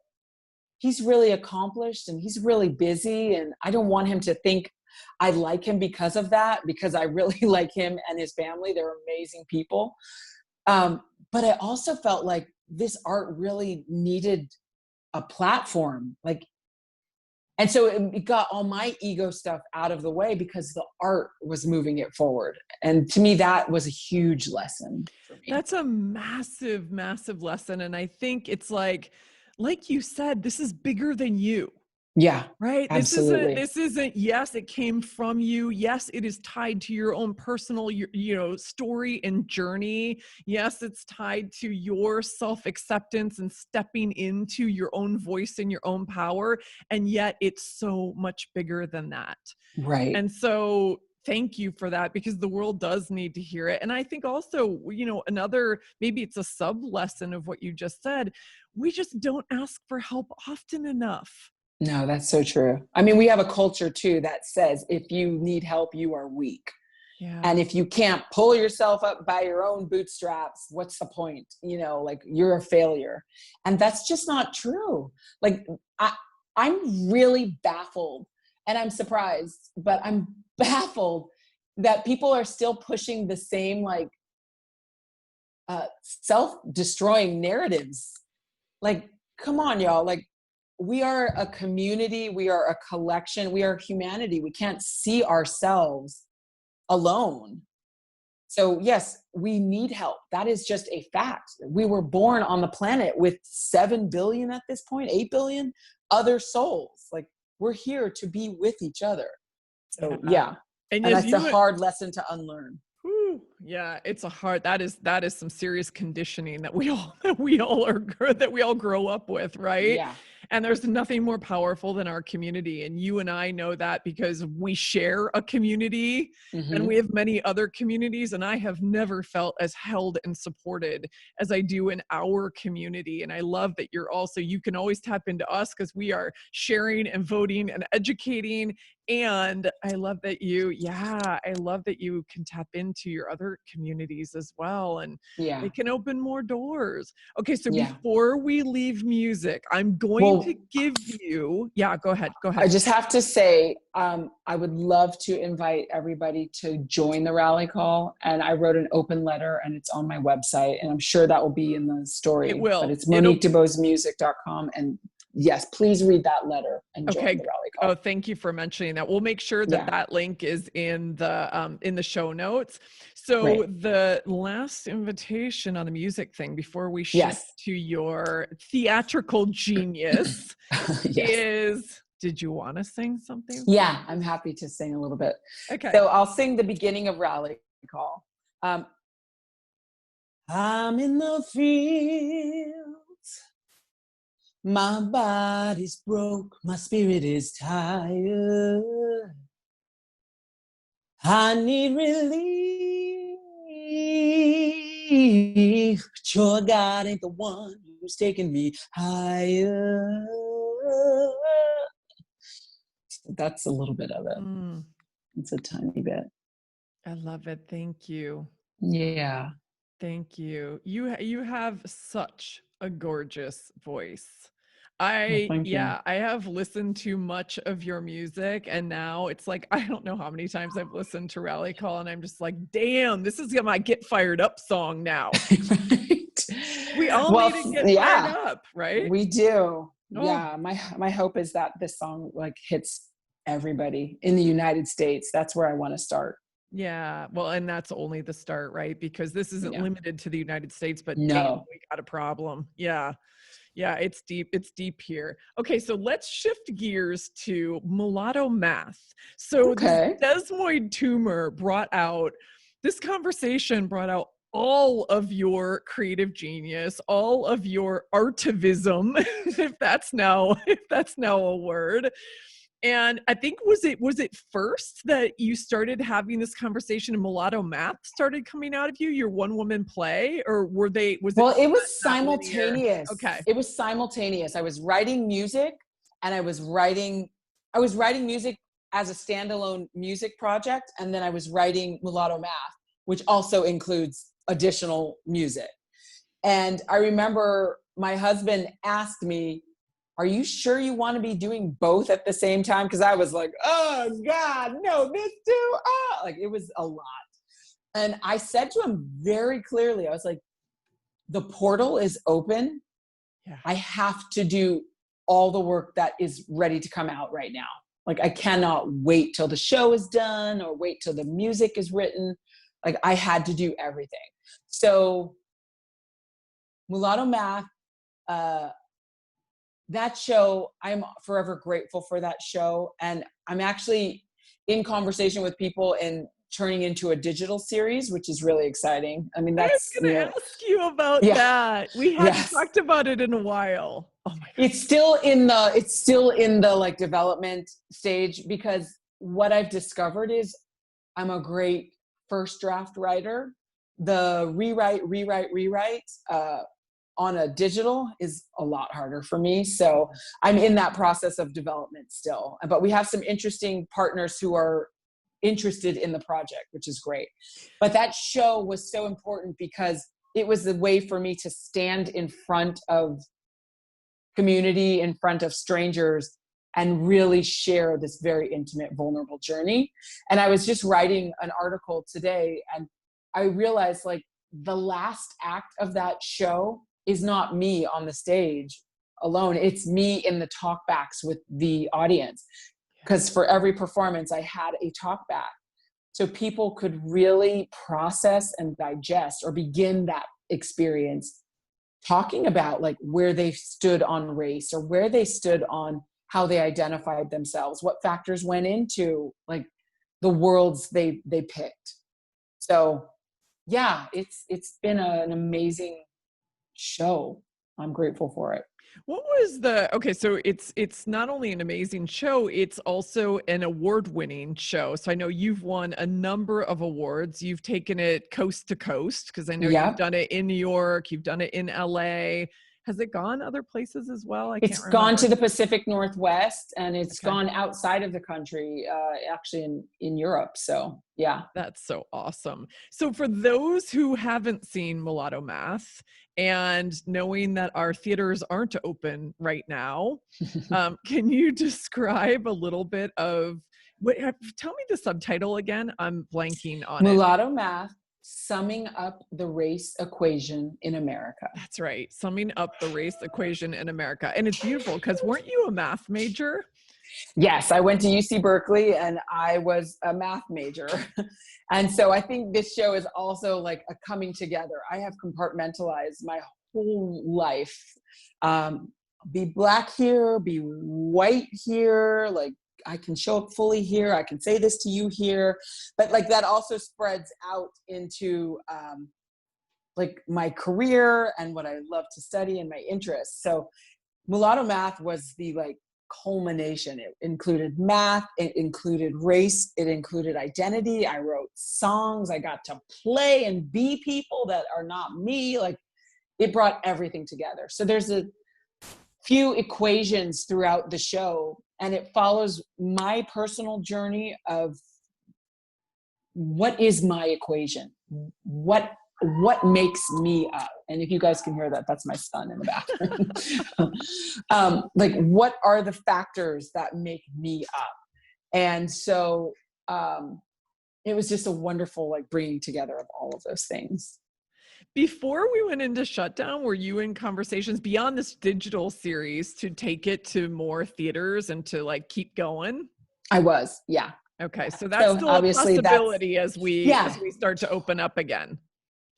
he's really accomplished and he's really busy, and I don't want him to think I like him because of that, because I really like him and his family. They're amazing people. But I also felt like this art really needed a platform. And so it got all my ego stuff out of the way because the art was moving it forward. And to me, that was a huge lesson for me. That's a massive, massive lesson. And I think it's like you said, this is bigger than you. Yeah, Right. absolutely. This isn't, yes, it came from you. Yes, it is tied to your own personal, story and journey. Yes, it's tied to your self-acceptance and stepping into your own voice and your own power. And yet it's so much bigger than that. Right. And so thank you for that, because the world does need to hear it. And I think also, another, maybe it's a sub lesson of what you just said. We just don't ask for help often enough. No, that's so true. I mean, we have a culture too that says if you need help, you are weak. Yeah. And if you can't pull yourself up by your own bootstraps, what's the point? Like you're a failure. And that's just not true. Like I'm really baffled, and I'm surprised, but I'm baffled that people are still pushing the same like self-destroying narratives. Like, come on, y'all. Like, we are a community, we are a collection, we are humanity. We can't see ourselves alone. So yes, we need help. That is just a fact. We were born on the planet with 7 billion at this point, 8 billion other souls. Like, we're here to be with each other. So yeah. And as that's a hard lesson to unlearn. Yeah, it's that is some serious conditioning that we all grow up with, right? Yeah. And there's nothing more powerful than our community. And you and I know that because we share a community, and we have many other communities. And I have never felt as held and supported as I do in our community. And I love that you can always tap into us because we are sharing and voting and educating. And I love that you can tap into your other communities as well. And they can open more doors. Okay, so before we leave music, I'm going to give you, go ahead. I just have to say, I would love to invite everybody to join the rally call. And I wrote an open letter, and it's on my website, and I'm sure that will be in the story. It will. But it's MoniqueDeBosemusic.com. And yes, please read that letter and join the rally call. Oh, thank you for mentioning that. We'll make sure that link is in the show notes. So the last invitation on the music thing before we shift to your theatrical genius is, did you want to sing something? Yeah, I'm happy to sing a little bit. Okay. So I'll sing the beginning of rally call. I'm in the fields. My body's broke, my spirit is tired. I need relief, but your God ain't the one who's taking me higher. So that's a little bit of it. It's a tiny bit. I love it. Thank you. Yeah. Thank you. You have such a gorgeous voice. I have listened to much of your music, and now it's like, I don't know how many times I've listened to Rally Call, and I'm just like, damn, this is my get fired up song now. Right. We all need to get fired up, right? We do. Yeah. My hope is that this song like hits everybody in the United States. That's where I want to start. Yeah, well, and that's only the start, right? Because this isn't limited to the United States, but damn, we got a problem. Yeah, it's deep. It's deep here. Okay, so let's shift gears to Mulatto Math. So this desmoid tumor this conversation brought out all of your creative genius, all of your artivism, if that's now a word. And I think, was it first that you started having this conversation and Mulatto Math started coming out of you, your one woman play, or it was simultaneous. Okay. It was simultaneous. I was writing music, and I was writing music as a standalone music project. And then I was writing Mulatto Math, which also includes additional music. And I remember my husband asked me, are you sure you want to be doing both at the same time? Because I was like, oh God, no, this too. Like, it was a lot. And I said to him very clearly, I was like, the portal is open. Yeah. I have to do all the work that is ready to come out right now. Like, I cannot wait till the show is done or wait till the music is written. Like, I had to do everything. So Mulatto Math, that show, I'm forever grateful for that show. And I'm actually in conversation with people and turning into a digital series, which is really exciting. I mean, I was that's, going to ask you about yeah, that. We hadn't yes. talked about it in a while. Oh my God. It's still in the like development stage, because what I've discovered is I'm a great first draft writer. The rewrite on a digital is a lot harder for me. So I'm in that process of development still. But we have some interesting partners who are interested in the project, which is great. But that show was so important because it was the way for me to stand in front of community, in front of strangers, and really share this very intimate, vulnerable journey. And I was just writing an article today, and I realized like the last act of that show is not me on the stage alone. It's me in the talkbacks with the audience. Because for every performance, I had a talkback. So people could really process and digest or begin that experience talking about like where they stood on race, or where they stood on how they identified themselves, what factors went into like the worlds they picked. So yeah, it's been an amazing show. I'm grateful for it. What was okay, so it's not only an amazing show, it's also an award-winning show. So I know you've won a number of awards. You've taken it coast to coast, because I know you've Yep. done it in New York, you've done it in LA. Has it gone other places as well? I It's can't gone remember. to the Pacific Northwest, and it's Okay. gone outside of the country, actually in Europe. So yeah. That's so awesome. So for those who haven't seen Mulatto Math, and knowing that our theaters aren't open right now, can you describe a little bit of tell me the subtitle again? I'm blanking on it. Mulatto Math, summing up the race equation in America. That's right. Summing up the race equation in America. And it's beautiful, because weren't you a math major? Yes, I went to UC Berkeley and I was a math major. And so I think this show is also like a coming together. I have compartmentalized my whole life. Be Black here, be white here, like I can show up fully here, I can say this to you here. But like that also spreads out into like my career and what I love to study and my interests. So Mulatto Math was the like culmination. It included math, it included race, it included identity. I wrote songs, I got to play and be people that are not me. Like it brought everything together. So there's a few equations throughout the show, and it follows my personal journey of what is my equation? What makes me up? And if you guys can hear that, that's my son in the background. Like, what are the factors that make me up? And so it was just a wonderful, like, bringing together of all of those things. Before we went into shutdown, were you in conversations beyond this digital series to take it to more theaters and to like keep going? I was, yeah. Okay, so that's still a possibility as we start to open up again.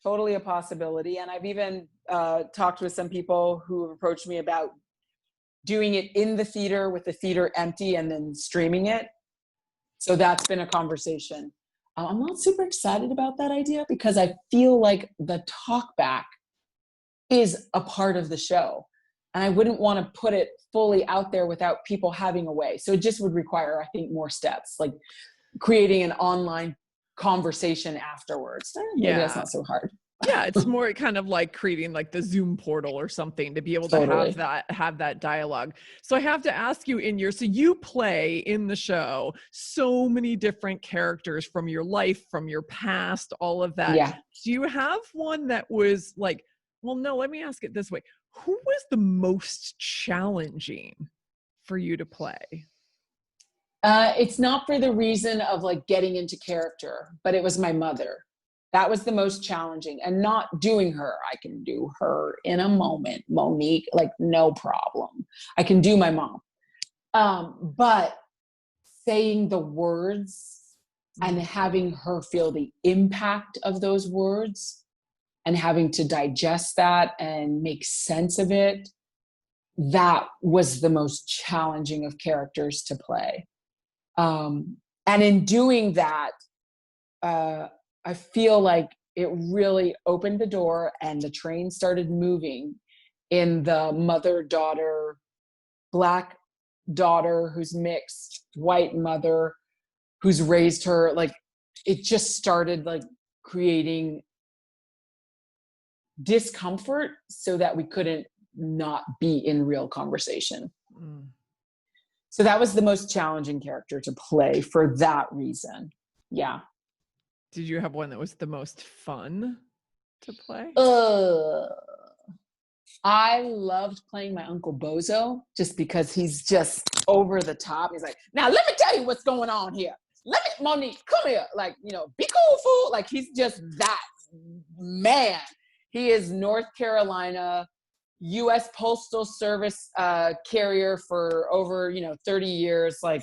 Totally a possibility. And I've even talked with some people who have approached me about doing it in the theater with the theater empty and then streaming it. So that's been a conversation. I'm not super excited about that idea because I feel like the talkback is a part of the show. And I wouldn't want to put it fully out there without people having a way. So it just would require, I think, more steps, like creating an online conversation afterwards. Maybe that's not so hard. Yeah, it's more kind of like creating like the Zoom portal or something to be able to have that dialogue. So I have to ask you, so you play in the show so many different characters from your life, from your past, all of that. Yeah. Do you have one that was like, well, no, let me ask it this way. Who was the most challenging for you to play? It's not for the reason of like getting into character, but it was my mother. That was the most challenging, and not doing her. I can do her in a moment, Monique, like no problem. I can do my mom. But saying the words and having her feel the impact of those words and having to digest that and make sense of it that was the most challenging of characters to play. And in doing that, I feel like it really opened the door and the train started moving in the mother-daughter, Black daughter who's mixed, white mother who's raised her. Like, it just started like creating discomfort so that we couldn't not be in real conversation. So that was the most challenging character to play for that reason. Yeah. Did you have one that was the most fun to play? I loved playing my Uncle Bozo just because he's just over the top. He's like, now let me tell you what's going on here. Let me, Monique, come here. Like, you know, be cool, fool. Like, he's just that man. He is North Carolina, U.S. Postal Service carrier for over, 30 years. Like,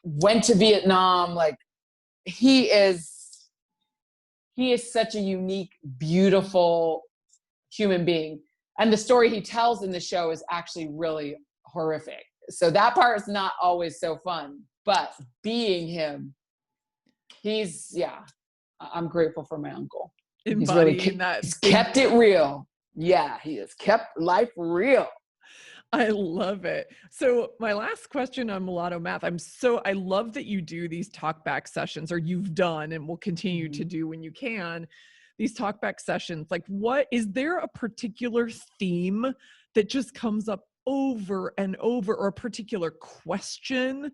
went to Vietnam. Like, he is such a unique, beautiful human being. And the story he tells in the show is actually really horrific. So that part is not always so fun, but being him, I'm grateful for my uncle. He's kept it real. Yeah, he has kept life real. I love it. So my last question on Mulatto Math, I love that you do these talkback sessions, or you've done and will continue to do when you can, these talkback sessions. Like, is there a particular theme that just comes up over and over, or a particular question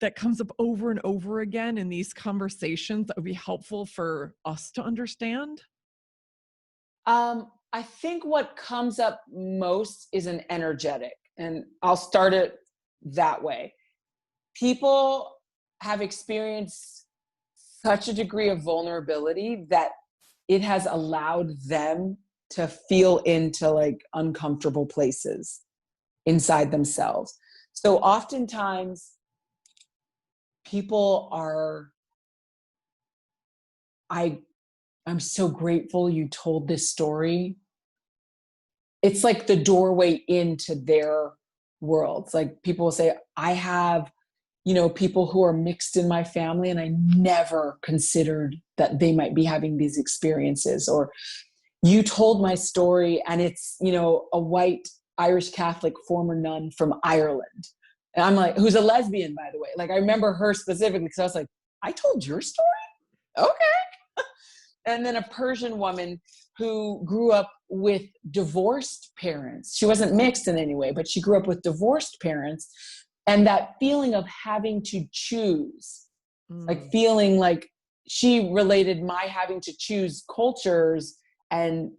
that comes up over and over again in these conversations that would be helpful for us to understand? I think what comes up most is an energetic, and I'll start it that way. People have experienced such a degree of vulnerability that it has allowed them to feel into like uncomfortable places inside themselves. So oftentimes people I'm so grateful you told this story. It's like the doorway into their worlds. Like, people will say, I have, people who are mixed in my family, and I never considered that they might be having these experiences. Or, you told my story, and it's, a white Irish Catholic former nun from Ireland. And I'm like, who's a lesbian, by the way. Like, I remember her specifically because I was like, I told your story? Okay. And then a Persian woman who grew up with divorced parents. She wasn't mixed in any way, but she grew up with divorced parents. And that feeling of having to choose, like feeling like she related my having to choose cultures and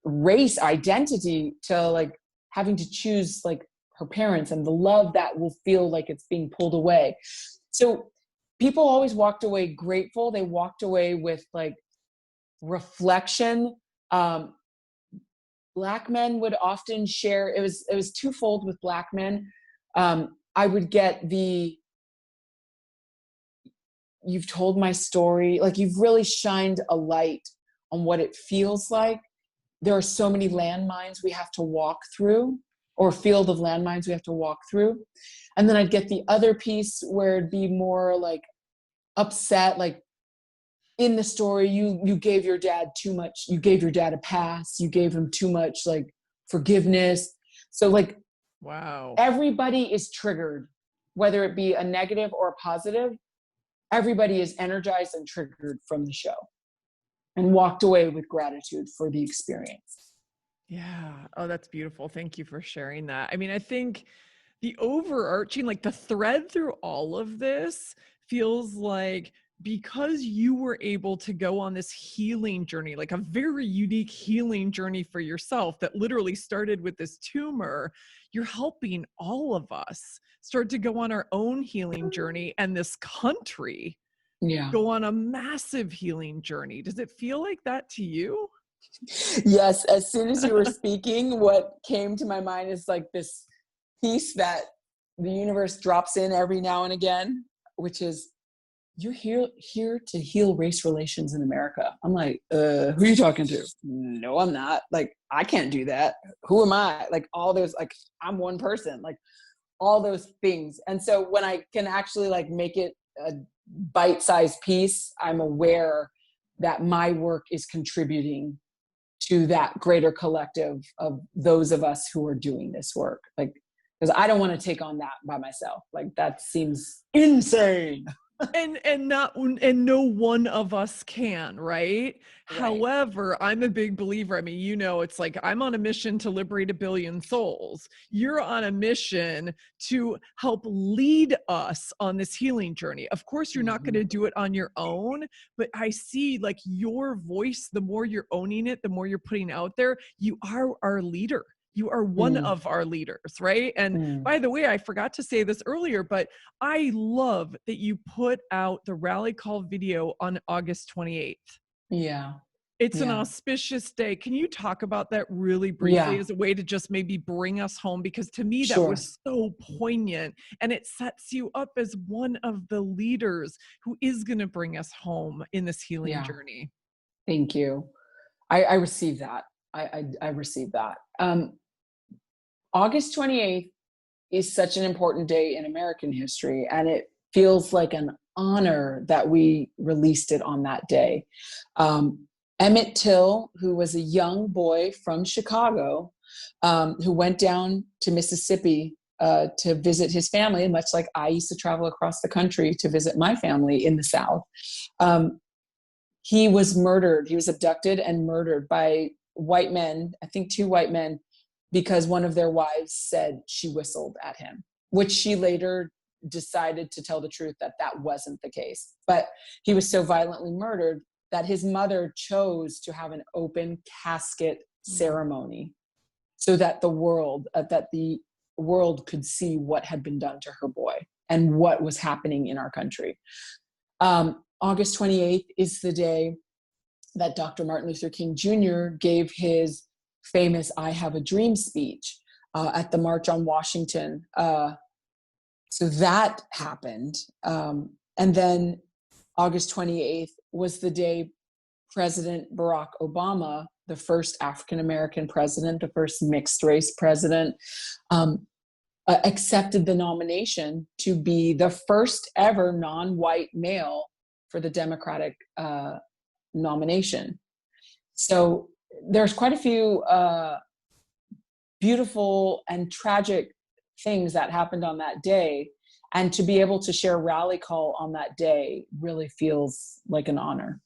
race identity to like having to choose like her parents, and the love that will feel like it's being pulled away. So people always walked away grateful. They walked away with like reflection. Black men would often share, it was twofold with Black men. I would get you've told my story, like, you've really shined a light on what it feels like. There are so many landmines we have to walk through, or field of landmines we have to walk through. And then I'd get the other piece where it'd be more like upset, like, in the story, you gave your dad too much. You gave your dad a pass. You gave him too much like forgiveness. So like, wow, everybody is triggered, whether it be a negative or a positive. Everybody is energized and triggered from the show, and walked away with gratitude for the experience. Yeah. Oh, that's beautiful. Thank you for sharing that. I mean, I think the overarching, like the thread through all of this feels like, because you were able to go on this healing journey, like a very unique healing journey for yourself that literally started with this tumor, you're helping all of us start to go on our own healing journey, and this country go on a massive healing journey. Does it feel like that to you? Yes. As soon as you were speaking, what came to my mind is like this piece that the universe drops in every now and again, which is, you're here to heal race relations in America. I'm like, who are you talking to? No, I'm not. Like, I can't do that. Who am I? Like, all those, like, I'm one person, like all those things. And so when I can actually like make it a bite-sized piece, I'm aware that my work is contributing to that greater collective of those of us who are doing this work. Like, because I don't want to take on that by myself. Like, that seems insane. and no one of us can, right? However, I'm a big believer. I mean, you know, it's like I'm on a mission to liberate 1 billion souls. You're on a mission to help lead us on this healing journey. Of course, you're not going to do it on your own, but I see like your voice, the more you're owning it, the more you're putting out there, you are our leader. You are one of our leaders, right? And by the way, I forgot to say this earlier, but I love that you put out the rally call video on August 28th. Yeah. It's an auspicious day. Can you talk about that really briefly as a way to just maybe bring us home? Because to me, that was so poignant, and it sets you up as one of the leaders who is going to bring us home in this healing journey. Thank you. I received that. I received that. August 28th is such an important day in American history, and it feels like an honor that we released it on that day. Emmett Till, who was a young boy from Chicago, who went down to Mississippi to visit his family, much like I used to travel across the country to visit my family in the South. He was murdered. He was abducted and murdered by white men, I think 2 white men, because one of their wives said she whistled at him, which she later decided to tell the truth that that wasn't the case. But he was so violently murdered that his mother chose to have an open casket ceremony so that the world could see what had been done to her boy and what was happening in our country. August 28th is the day that Dr. Martin Luther King Jr. gave his famous I Have a Dream speech at the March on Washington. So that happened. And then August 28th was the day President Barack Obama, the first African-American president, the first mixed race president, accepted the nomination to be the first ever non-white male for the Democratic nomination. So there's quite a few beautiful and tragic things that happened on that day. And to be able to share Rally Call on that day really feels like an honor.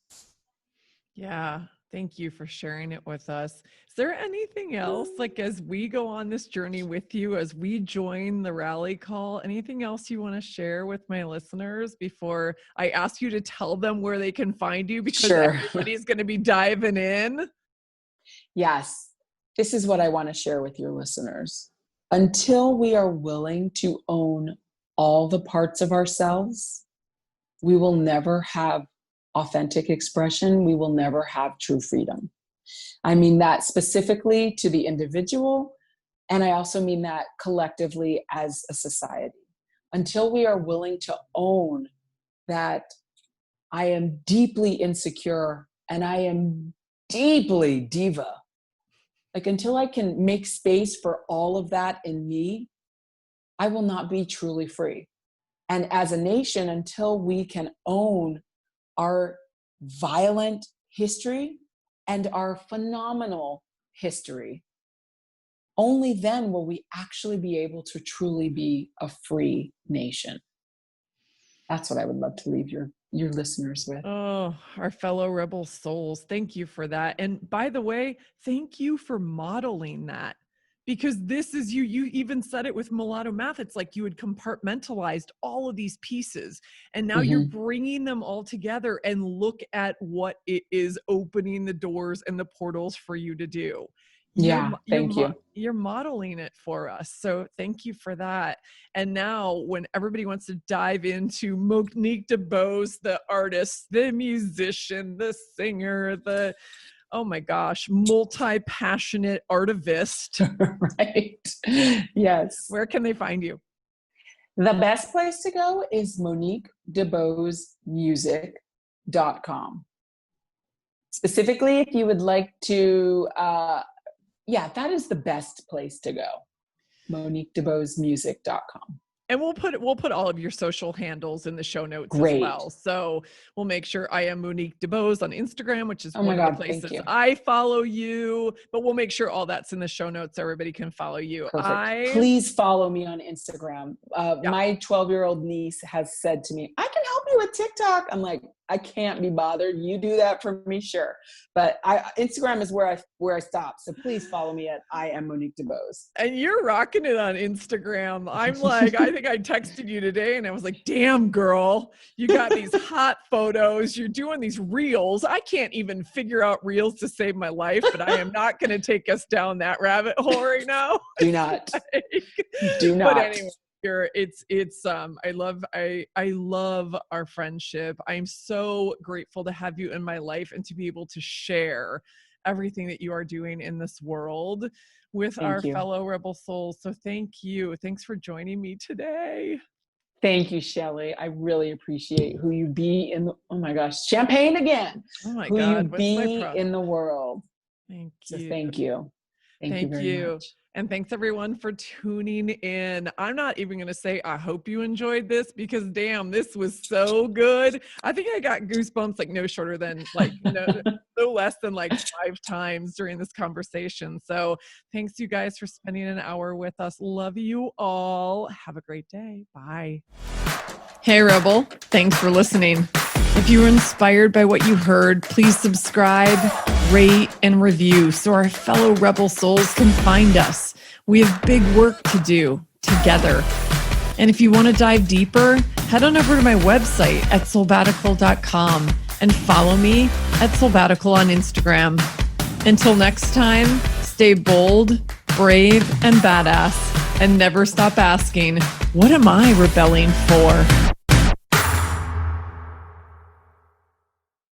Yeah. Thank you for sharing it with us. Is there anything else, like as we go on this journey with you, as we join the Rally Call, anything else you want to share with my listeners before I ask you to tell them where they can find you? Because everybody's going to be diving in. Yes. This is what I want to share with your listeners. Until we are willing to own all the parts of ourselves, we will never have authentic expression. We will never have true freedom. I mean that specifically to the individual, and I also mean that collectively as a society. Until we are willing to own that I am deeply insecure and I am deeply diva, like until I can make space for all of that in me, I will not be truly free. And as a nation, until we can own our violent history and our phenomenal history, only then will we actually be able to truly be a free nation. That's what I would love to leave your listeners with. Oh, our fellow rebel souls. Thank you for that. And by the way, thank you for modeling that. Because this is you even said it with Mulatto Math. It's like you had compartmentalized all of these pieces and now you're bringing them all together, and look at what it is opening the doors and the portals for you to do. Thank you. You're modeling it for us. So thank you for that. And now when everybody wants to dive into Monique DeBose, the artist, the musician, the singer, the oh my gosh, multi-passionate artivist. Right. Yes. Where can they find you? The best place to go is MoniqueDeBosemusic.com. Specifically, if you would like to, that is the best place to go. MoniqueDeBosemusic.com. And we'll put all of your social handles in the show notes Great. as well. So we'll make sure I am Monique DeBose on Instagram, which is one of the places I follow you. But we'll make sure all that's in the show notes so everybody can follow you. Perfect. Please follow me on Instagram. My 12-year-old niece has said to me, I can help you with TikTok. I'm like, I can't be bothered. You do that for me, sure. But Instagram is where I stop. So please follow me at I am Monique DeBose. And you're rocking it on Instagram. I'm like, I think I texted you today and I was like, damn girl, you got these hot photos. You're doing these reels. I can't even figure out reels to save my life, but I am not going to take us down that rabbit hole right now. Do not. Do not. But anyway. I love our friendship. I'm so grateful to have you in my life and to be able to share everything that you are doing in this world with our fellow rebel souls. So thank you. Thanks for joining me today. Thank you, Shelley. I really appreciate who you be in oh my gosh, champagne again. Oh my who God. you be in the world. Thank you. So thank you. Thank you very much. And thanks everyone for tuning in. I'm not even going to say, I hope you enjoyed this because damn, this was so good. I think I got goosebumps like no shorter than no less than like 5 times during this conversation. So thanks you guys for spending an hour with us. Love you all. Have a great day. Bye. Hey Rebel, thanks for listening. If you were inspired by what you heard, please subscribe, rate, and review so our fellow rebel souls can find us. We have big work to do together. And if you want to dive deeper, head on over to my website at soulbatical.com and follow me at Soulbatical on Instagram. Until next time, stay bold, brave, and badass, and never stop asking, what am I rebelling for?